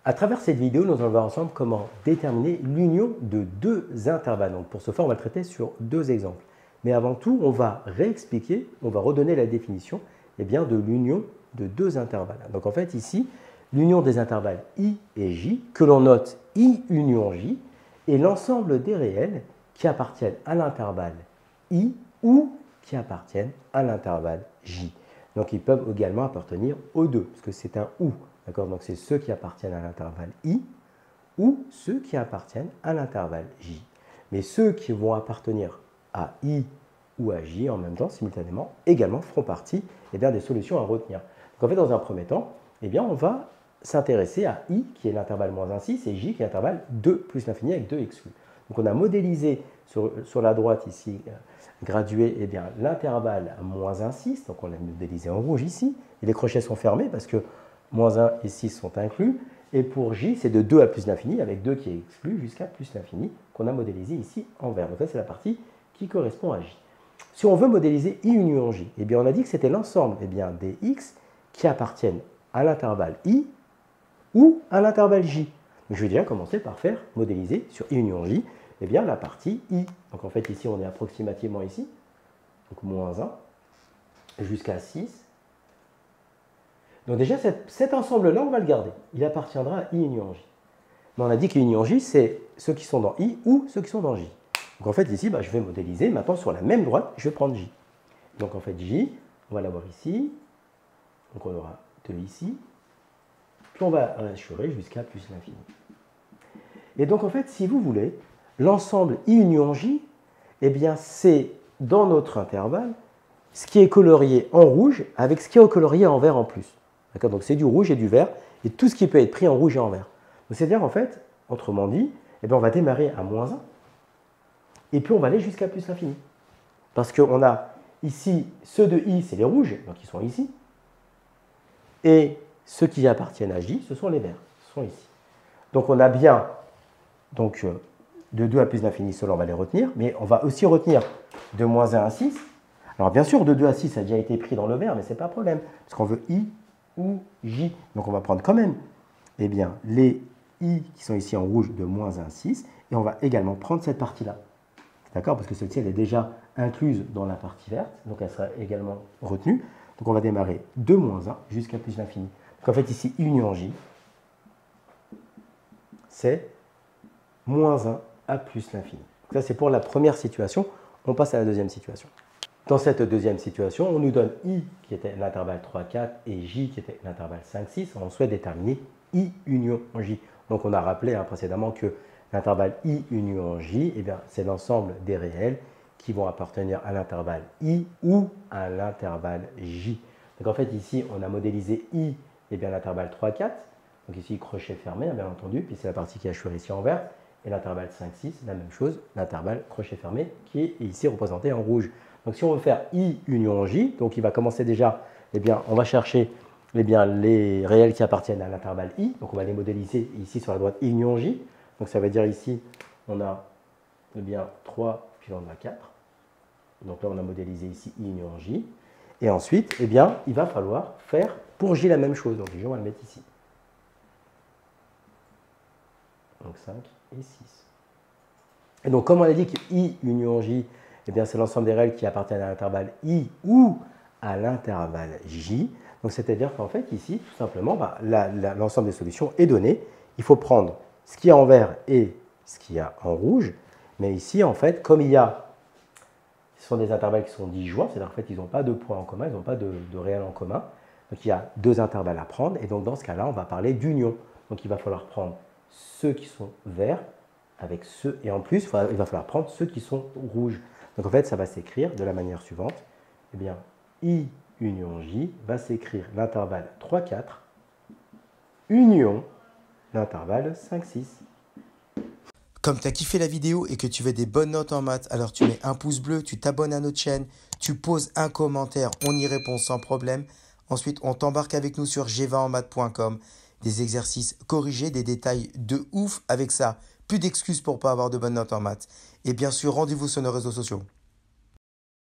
À travers cette vidéo, nous allons voir ensemble comment déterminer l'union de deux intervalles. Donc pour ce faire, on va le traiter sur deux exemples. Mais avant tout, on va réexpliquer, on va redonner la définition de l'union de deux intervalles. Donc en fait ici, l'union des intervalles i et j, que l'on note i union j, est l'ensemble des réels qui appartiennent à l'intervalle i ou qui appartiennent à l'intervalle j. Donc ils peuvent également appartenir aux deux, parce que c'est un ou. Donc c'est ceux qui appartiennent à l'intervalle i ou ceux qui appartiennent à l'intervalle j. Mais ceux qui vont appartenir à i ou à j en même temps, simultanément, également feront partie des solutions à retenir. Donc en fait, dans un premier temps, on va s'intéresser à i qui est l'intervalle moins 1, 6 et j qui est l'intervalle 2 plus l'infini avec 2 exclus. Donc on a modélisé sur la droite ici, gradué l'intervalle moins 1, 6, donc on l'a modélisé en rouge ici, et les crochets sont fermés parce que moins 1 et 6 sont inclus, et pour j c'est de 2 à plus l'infini avec 2 qui est exclu jusqu'à plus l'infini qu'on a modélisé ici en vert. Donc ça c'est la partie qui correspond à j. Si on veut modéliser i union j, on a dit que c'était l'ensemble des x qui appartiennent à l'intervalle i ou à l'intervalle j. Donc, je vais déjà commencer par faire modéliser sur i union j la partie i. Donc en fait ici on est approximativement ici, donc moins 1 jusqu'à 6. Donc déjà cet ensemble-là on va le garder, il appartiendra à i union j. Mais on a dit que i union j c'est ceux qui sont dans i ou ceux qui sont dans j. Donc en fait ici je vais modéliser, maintenant sur la même droite je vais prendre j. Donc en fait j, on va l'avoir ici, donc on aura 2 ici, puis on va assurer jusqu'à plus l'infini. Et donc en fait si vous voulez, l'ensemble i union j, c'est dans notre intervalle ce qui est colorié en rouge avec ce qui est colorié en vert en plus. Donc c'est du rouge et du vert, et tout ce qui peut être pris en rouge et en vert. C'est-à-dire en fait, autrement dit, on va démarrer à moins 1, et puis on va aller jusqu'à plus l'infini. Parce qu'on a ici, ceux de i, c'est les rouges, donc ils sont ici, et ceux qui appartiennent à j, ce sont les verts, ce sont ici. Donc on a bien de 2 à plus l'infini, ceux-là on va les retenir, mais on va aussi retenir de moins 1 à 6. Alors bien sûr, de 2 à 6, ça a déjà été pris dans le vert, mais ce n'est pas un problème, parce qu'on veut i ou j. Donc on va prendre quand même les i qui sont ici en rouge de moins 1 à 6, et on va également prendre cette partie-là. D'accord? Parce que celle-ci, elle est déjà incluse dans la partie verte, donc elle sera également retenue. Donc on va démarrer de moins 1 jusqu'à plus l'infini. Donc en fait ici, i union j, c'est moins 1 à plus l'infini. Ça c'est pour la première situation, on passe à la deuxième situation. Dans cette deuxième situation, on nous donne i qui était l'intervalle 3, 4 et j qui était l'intervalle 5, 6. On souhaite déterminer i union j. Donc on a rappelé précédemment que l'intervalle i union j, c'est l'ensemble des réels qui vont appartenir à l'intervalle i ou à l'intervalle j. Donc en fait ici, on a modélisé i, l'intervalle 3, 4. Donc ici, crochet fermé, bien entendu, puis c'est la partie qui est assurée ici en vert. Et l'intervalle 5, 6, la même chose, l'intervalle crochet fermé qui est ici représenté en rouge. Donc si on veut faire i union j, donc il va commencer déjà, on va chercher les réels qui appartiennent à l'intervalle i, donc on va les modéliser ici sur la droite i union j. Donc ça veut dire ici, on a 3, puis on a 4. Donc là on a modélisé ici i union j. Et ensuite, il va falloir faire pour j la même chose. Donc j on va le mettre ici. Donc 5 et 6. Et donc comme on a dit que i union j, c'est l'ensemble des réels qui appartiennent à l'intervalle i ou à l'intervalle j. Donc c'est-à-dire qu'en fait ici, tout simplement, l'ensemble des solutions est donné. Il faut prendre ce qu'il y a en vert et ce qu'il y a en rouge. Mais ici, en fait, comme ce sont des intervalles qui sont disjoints, c'est-à-dire qu'en fait, ils n'ont pas de points en commun, ils n'ont pas de réels en commun. Donc il y a deux intervalles à prendre. Et donc dans ce cas-là, on va parler d'union. Donc il va falloir prendre ceux qui sont verts avec ceux, et en plus, il va falloir prendre ceux qui sont rouges. Donc en fait, ça va s'écrire de la manière suivante. I union j va s'écrire l'intervalle 3, 4, union l'intervalle 5, 6. Comme tu as kiffé la vidéo et que tu veux des bonnes notes en maths, alors tu mets un pouce bleu, tu t'abonnes à notre chaîne, tu poses un commentaire, on y répond sans problème. Ensuite, on t'embarque avec nous sur g20enmaths.com. Des exercices corrigés, des détails de ouf avec ça. Plus d'excuses pour ne pas avoir de bonnes notes en maths. Et bien sûr, rendez-vous sur nos réseaux sociaux.